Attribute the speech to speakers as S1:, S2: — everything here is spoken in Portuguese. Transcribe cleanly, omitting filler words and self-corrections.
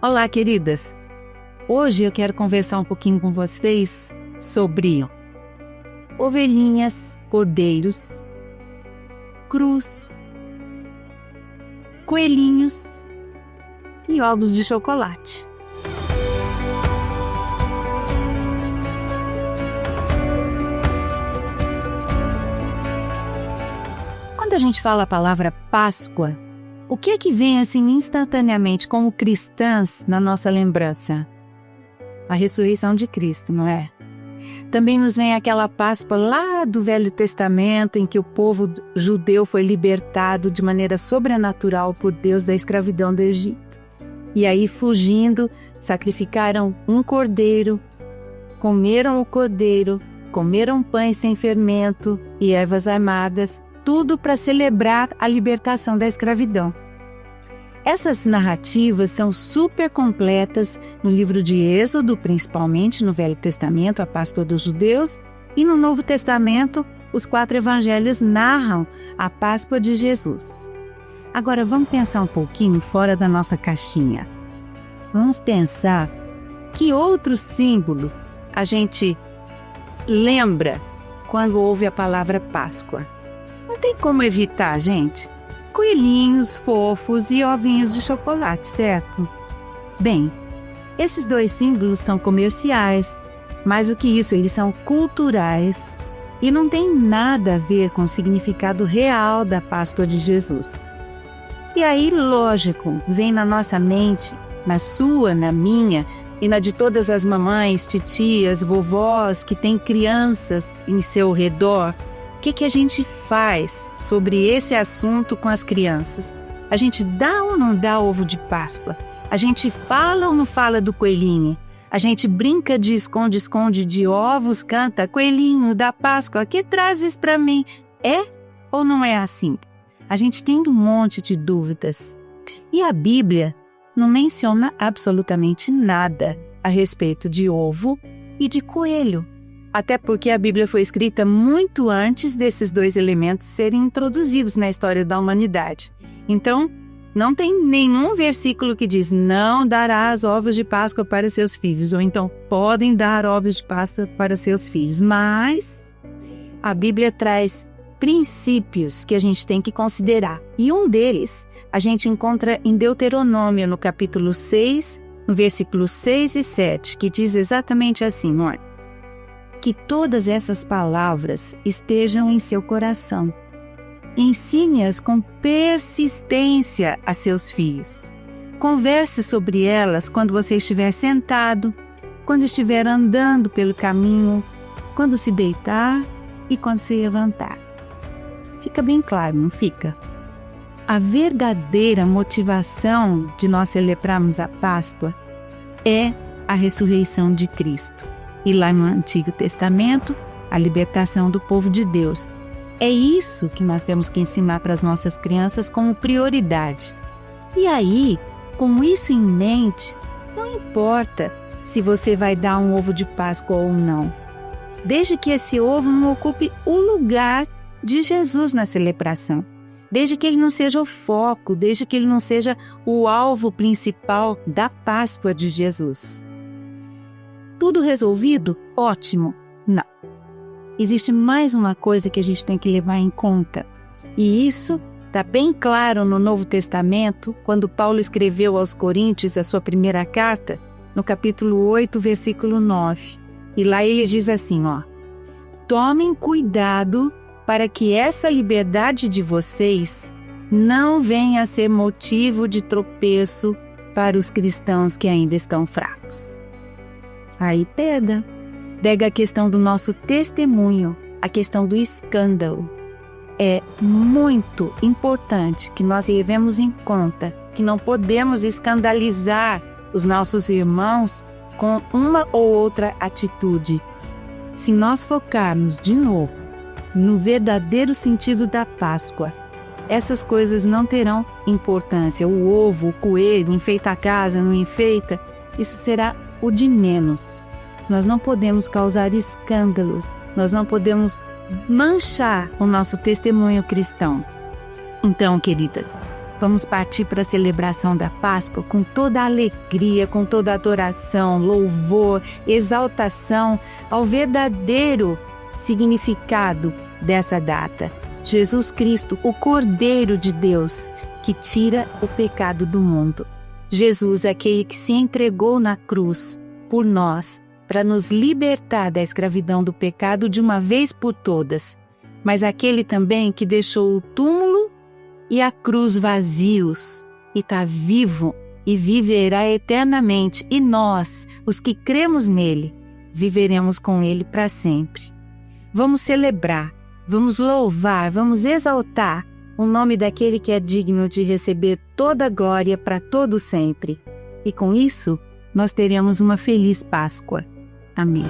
S1: Olá, queridas! Hoje eu quero conversar um pouquinho com vocês sobre ovelhinhas, cordeiros, cruz, coelhinhos e ovos de chocolate. Quando a gente fala a palavra Páscoa, o que é que vem assim instantaneamente como cristãs na nossa lembrança? A ressurreição de Cristo, não é? Também nos vem aquela Páscoa lá do Velho Testamento em que o povo judeu foi libertado de maneira sobrenatural por Deus da escravidão do Egito. E aí, fugindo, sacrificaram um cordeiro, comeram o cordeiro, comeram pães sem fermento e ervas amargas, tudo para celebrar a libertação da escravidão. Essas narrativas são super completas no livro de Êxodo, principalmente no Velho Testamento, a Páscoa dos Judeus, e no Novo Testamento, os 4 evangelhos narram a Páscoa de Jesus. Agora vamos pensar um pouquinho fora da nossa caixinha. Vamos pensar que outros símbolos a gente lembra quando ouve a palavra Páscoa. Não tem como evitar, gente. Coelhinhos fofos e ovinhos de chocolate, certo? Bem, esses 2 símbolos são comerciais, mais do que isso, eles são culturais e não tem nada a ver com o significado real da Páscoa de Jesus. E aí, lógico, vem na nossa mente, na sua, na minha e na de todas as mamães, titias, vovós que têm crianças em seu redor. O que a gente faz sobre esse assunto com as crianças? A gente dá ou não dá ovo de Páscoa? A gente fala ou não fala do coelhinho? A gente brinca de esconde-esconde de ovos, canta coelhinho da Páscoa, que trazes para mim? É ou não é assim? A gente tem um monte de dúvidas. E a Bíblia não menciona absolutamente nada a respeito de ovo e de coelho. Até porque a Bíblia foi escrita muito antes desses 2 elementos serem introduzidos na história da humanidade. Então, não tem nenhum versículo que diz não darás ovos de Páscoa para seus filhos, ou então podem dar ovos de Páscoa para seus filhos. Mas a Bíblia traz princípios que a gente tem que considerar. E um deles a gente encontra em Deuteronômio, no capítulo 6, no versículos 6 e 7, que diz exatamente assim, olha. Que todas essas palavras estejam em seu coração. Ensine-as com persistência a seus filhos. Converse sobre elas quando você estiver sentado, quando estiver andando pelo caminho, quando se deitar e quando se levantar. Fica bem claro, não fica? A verdadeira motivação de nós celebrarmos a Páscoa é a ressurreição de Cristo. E lá no Antigo Testamento, a libertação do povo de Deus. É isso que nós temos que ensinar para as nossas crianças como prioridade. E aí, com isso em mente, não importa se você vai dar um ovo de Páscoa ou não, desde que esse ovo não ocupe o lugar de Jesus na celebração, desde que ele não seja o foco, desde que ele não seja o alvo principal da Páscoa de Jesus. Tudo resolvido? Ótimo. Não. Existe mais uma coisa que a gente tem que levar em conta. E isso está bem claro no Novo Testamento, quando Paulo escreveu aos Coríntios a sua primeira carta, no capítulo 8, versículo 9. E lá ele diz assim, ó. Tomem cuidado para que essa liberdade de vocês não venha a ser motivo de tropeço para os cristãos que ainda estão fracos. Aí pega a questão do nosso testemunho, a questão do escândalo. É muito importante que nós levemos em conta que não podemos escandalizar os nossos irmãos com uma ou outra atitude. Se nós focarmos de novo no verdadeiro sentido da Páscoa, essas coisas não terão importância. O ovo, o coelho, enfeita a casa, não enfeita, isso será o de menos. Nós não podemos causar escândalo, nós não podemos manchar o nosso testemunho cristão. Então, queridas, Vamos partir para a celebração da Páscoa com toda a alegria, com toda a adoração, louvor, exaltação ao verdadeiro significado dessa data. Jesus Cristo, o Cordeiro de Deus, que tira o pecado do mundo. Jesus, aquele que se entregou na cruz por nós, para nos libertar da escravidão do pecado de uma vez por todas. Mas aquele também que deixou o túmulo e a cruz vazios, e está vivo e viverá eternamente. E nós, os que cremos nele, viveremos com ele para sempre. Vamos celebrar, vamos louvar, vamos exaltar o nome daquele que é digno de receber toda a glória para todo sempre. E com isso, nós teremos uma feliz Páscoa. Amém.